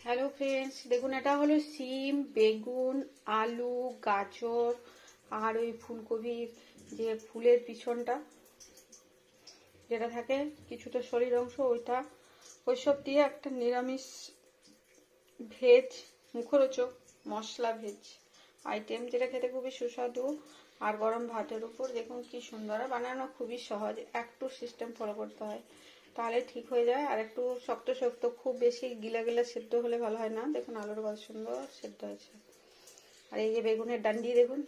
Hello friends, দেখুন এটা হলো সিম, বেগুন, আলু, গাজর আর ওই ফুলকপির যে ফুলের পিছনটা যেটা থাকে কিছুটা শরীর অংশ ওইটা, ওইসব দিয়ে একটা নিরামিষ ভেজ মুখরোচক মশলা ভেজ আইটেম, যেটা খেতে খুবই সুস্বাদু আর গরম ভাতের উপর দেখুন কি সুন্দর। বানানো খুবই সহজ, একটু সিস্টেম ফলো করতে হয় তাহলে ঠিক হয়ে যায়। আর একটু শক্ত শক্ত, খুব বেশি গিলা গিলা সেদ্ধ হলে ভালো হয় না। দেখুন আলুর কত সুন্দর সেদ্ধ হয়েছে। আর এই যে বেগুনের ডান্ডি দেখুন,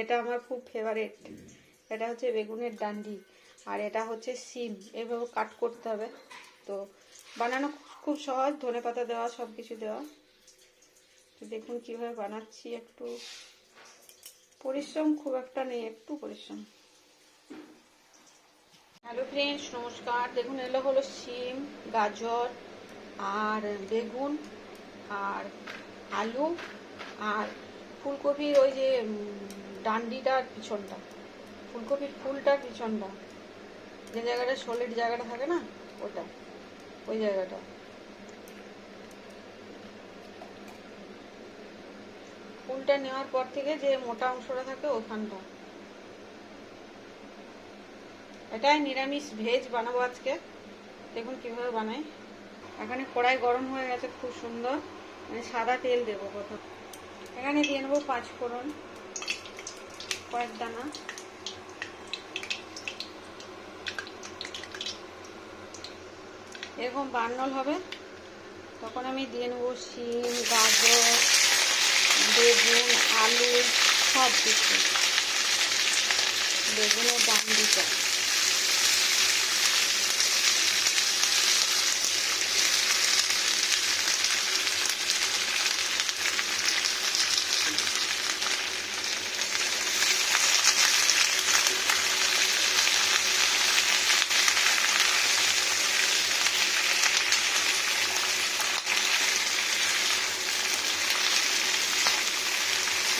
এটা আমার খুব ফেভারিট। এটা হচ্ছে বেগুনের ডান্ডি আর এটা হচ্ছে সিম। এভাবে কাট করতে হবে। তো বানানো খুব সহজ, ধনেপাতা দেওয়া, সব কিছু দেওয়া। তো দেখুন কিভাবে বানাচ্ছি। একটু পরিশ্রম খুব একটা নেই, একটু পরিশ্রম। হ্যালো ফ্রেন্ডস, নমস্কার। দেখুন এগুলো হলো সিম, গাজর আর বেগুন আর আলু আর ফুলকপির ওই যে ডান্ডিটার পিছনটা, ফুলকপির ফুলটার পিছনটা, যে জায়গাটা সলিড জায়গাটা থাকে না, ওটা, ওই জায়গাটা। ফুলটা নেওয়ার পর থেকে যে মোটা অংশটা থাকে ওখানটা। এটাই নিরামিষ ভেজ বানাবো আজকে। দেখুন কিভাবে বানাই। এখানে কড়াই গরম হয়ে গেছে খুব সুন্দর, মানে সাদা তেল দেবো প্রথম। এখানে দিয়ে নেবো 5 ফোড়ন, কয়েক দানা। এরকম বান্নল হবে তখন আমি দিয়ে নেবো শিম, গাজর, বেগুন, আলু, সব কিছু। বেগুনের ডান্ডিটা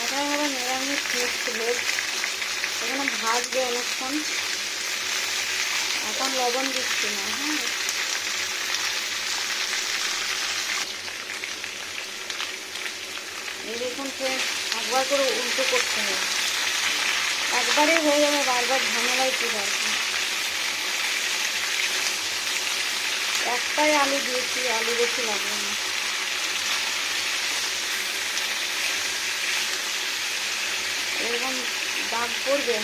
এটাই হবে নিরামিষ মিক্সড ভেজ। এখানে ভাজবে অনেকক্ষণ। এখন লবণ দিচ্ছি না। হ্যাঁ, এই দেখুন ফ্রেন্ডস, একবার করে উল্টো করতে হবে। একবারেই হয়ে যাবে, বারবার ঝামেলায় কি দরকার। একটাই আলু দিয়েছি, আলু বেশি লাগবে না। এরকম দাগ পড়বে।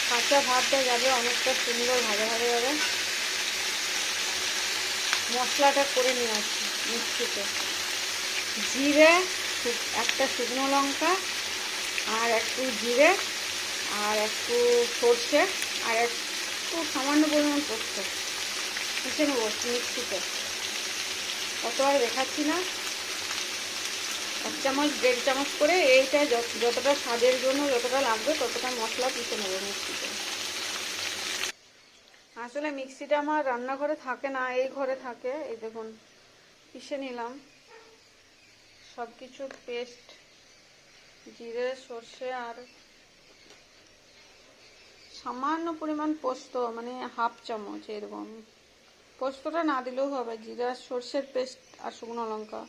কাঁচা ভাতটা যাবে, অনেকটা সুন্দর ভাজা ভাজা যাবে। মশলাটা করে নিয়ে আসছি মিক্সিতে। জিরে, একটা শুকনো লঙ্কা আর একটু জিরে আর একটু সর্ষে আর একটু সামান্য পরিমাণ পোস্ত মিশে নেবো মিক্সিতে। অত আর দেখাচ্ছি না। 1 চামচ 1.5 চামচ করে এইটা যতটা স্বাদের জন্য যতটা লাগবে ততটা মশলা পিষে নেবো মিক্সিতে। আসলে মিক্সিটা আমার রান্নাঘরে থাকে না, এই ঘরে থাকে। এই দেখুন পিষে নিলাম সব কিছু পেস্ট, জিরে, সর্ষে আর সামান্য পরিমাণ পোস্ত, মানে 1/2 চামচ। এরকম পোস্তটা না দিলেও হবে। জিরা, সর্ষের পেস্ট আর শুকনো লঙ্কা,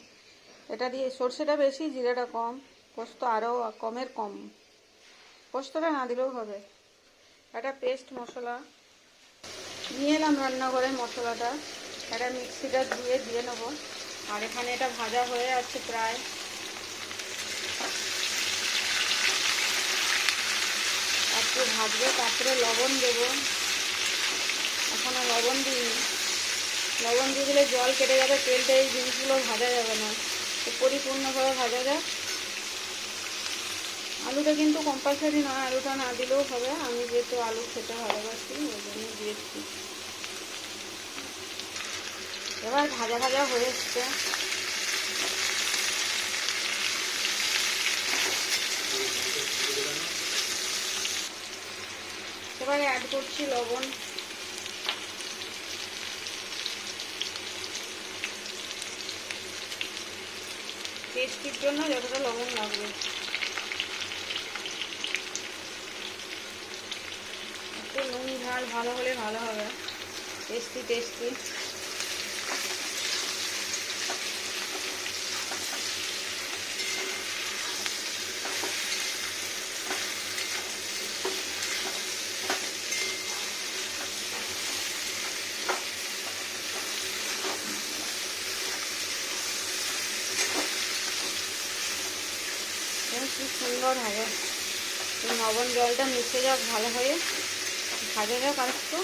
এটা দিয়ে। সর্ষেটা বেশি, জিরাটা কম, পোস্ত আরও কমের কম। পোস্তটা না দিলেও হবে। এটা পেস্ট মশলা নিয়ে এলাম রান্নাঘরে। মশলাটা এটা মিক্সিটা দিয়ে নেবো। আর এখানে এটা ভাজা হয়ে আছে প্রায়। একটু ভাজবে, তারপরে লবণ দেবো। এখনো লবণ দিইনি। লবণ দিয়ে দিলে জল কেটে যাবে, তেলটা, এই জিনিসগুলো ভাজা যাবে না। তো পরিপূর্ণভাবে ভাজা যায়। আলুটা কিন্তু কম্পালসারি নয়, আলুটা না দিলেও হবে। আমি যেহেতু আলু খেতে ভালোবাসি ওই জন্য দিয়েছি। এবার ভাজা ভাজা হয়ে এসছে। এবারে অ্যাড করছি লবণ। টেস্টির জন্য যতটা লবণ লাগবে। একটু নুন ঝাল আর ভালো হলে ভালো হবে, টেস্টি টেস্টি। কি সুন্দর হবে, লবণ জলটা মিশে যাক ভালো হয়ে, ভাজা যাক আর একটু।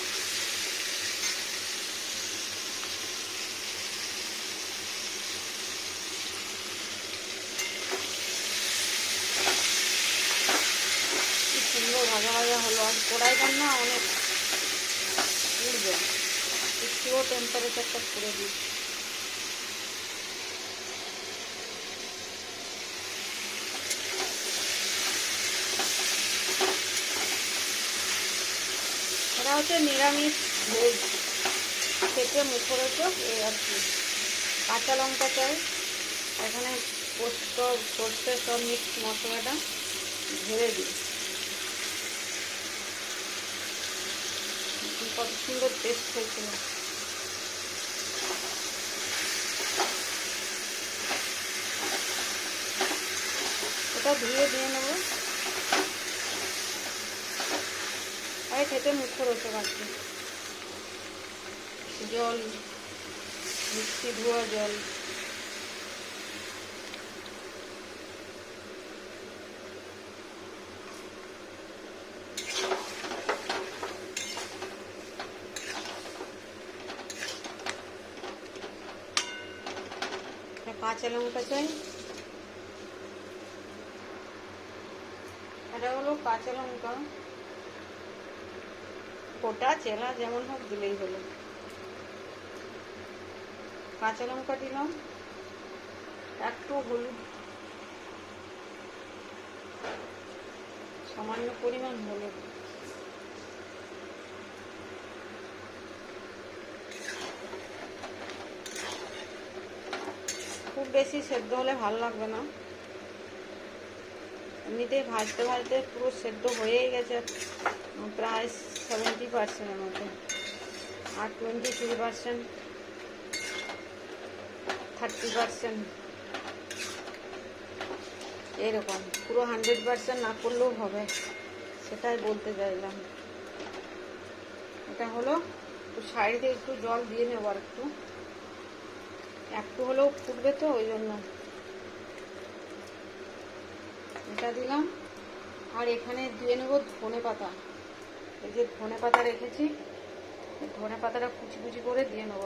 কি সুন্দর ভাজা ভাজা হলো। আর কড়াইটা না অনেক পুড়বে, একটুও টেম্পারেচারটা করে দিই। এটা হচ্ছে নিরামিষ ভেজ, খেতে মুখরোচক এই আর কি। কাঁচা লঙ্কা চাই, এখানে পোস্ত সর্ষে সব মিক্স মশলাটা ঢেলে দিই। কত সুন্দর টেস্ট হয়েছিল। এটা ধুয়ে দিয়ে নেবো, আর খেতে মুখরোচক আছে। জল, মিষ্টি ধোয়া জল। কাঁচা লঙ্কা চাই, এটা হলো কাঁচা লঙ্কা, গোটা চেলা যেমন হোক দিলেই হলো। কাঁচা লঙ্কা দিলাম, একটু হলুদ, সামান্য পরিমাণ হলুদ, খুব বেশি সেদ্ধ হলে ভালো লাগবে না। এমনিতেই ভাজতে ভাজতে পুরো সেদ্ধ হয়েই গেছে, প্রায় 70% মতো, আর 23%, 30% এরকম। পুরো 100% না করলেও হবে, সেটাই বলতে চাইলাম। এটা হলো একটু সাইডে একটু জল দিয়ে নেব, আর একটু হলেও ফুটবে তো, ওই জন্য এটা দিলাম। আর এখানে দিয়ে নেব ধনে পাতা, এই যে ধনে পাতা রেখেছি, ধনে পাতাটা কুচি কুচি করে দিয়ে নেব।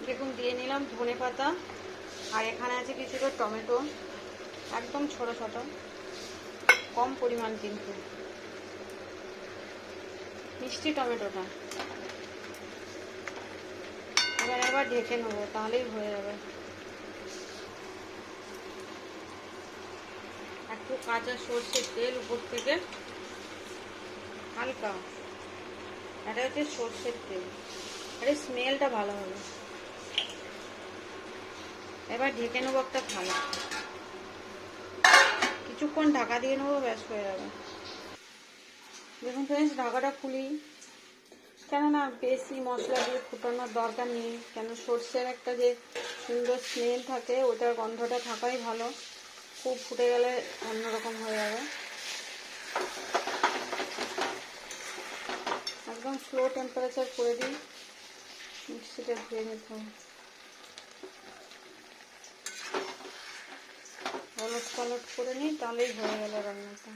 দেখুন দিয়ে নিলাম ধনে পাতা। আর এখানে আছে কিছুটা টমেটো, একদম ছোট ছোট, কম পরিমাণ কিন্তু, মিষ্টি টমেটোটা। এবার ঢেকে নেবো, তাহলেই হয়ে যাবে। একটু কাঁচা সর্ষের তেল উপর থেকে হালকা, এটা হচ্ছে সর্ষের তেল, আরে স্মেলটা ভালো হবে। এবার ঢেকে নেবো একটা থালা, কিছুক্ষণ ঢাকা দিয়ে নেবো, ব্যাস হয়ে যাবে। দেখুন ফ্রেন্ডস, ঢাকাটা খুলি, কেননা বেশি মশলা দিয়ে ফুটানোর দরকার নেই, কেন সর্ষের একটা যে সুন্দর স্মেল থাকে, ওটার গন্ধটা থাকাই ভালো। খুব ফুটে গেলে অন্যরকম হয়ে যাবে। একদম স্লো টেম্পারেচার করে দিই, মিক্সিটা ধুয়ে নিতে হবে। হলুদ পালট করে নিই, তাহলেই হয়ে গেল রান্নাটা।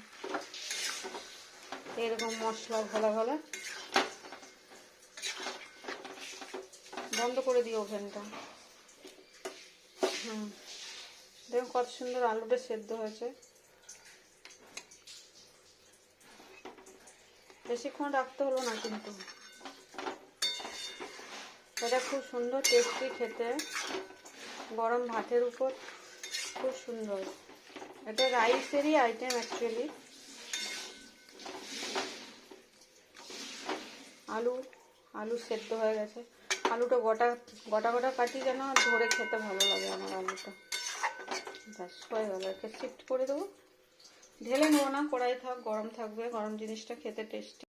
এরকম মশলা ঘোলা ঘোলা। বন্ধ করে দিই ওভেনটা। দেখুন কত সুন্দর আলুটা সেদ্ধ হয়েছে। বেশিক্ষণ রাখতে হলো না কিন্তু, এটা খুব সুন্দর টেস্টি খেতে, গরম ভাতের উপর খুব সুন্দর। এটা রাইসেরই আইটেম অ্যাকচুয়ালি। আলু সেদ্ধ হয়ে গেছে, আলুটা গোটা গোটা গোটা কাটি, যেন ধরে খেতে ভালো লাগে আমার আলুটা। ব্যাস হয়ে গেল, একে শিফট করে দেবো, ঢেলে নেবো না, কড়াই থাক, গরম থাকবে, গরম জিনিসটা খেতে টেস্টি।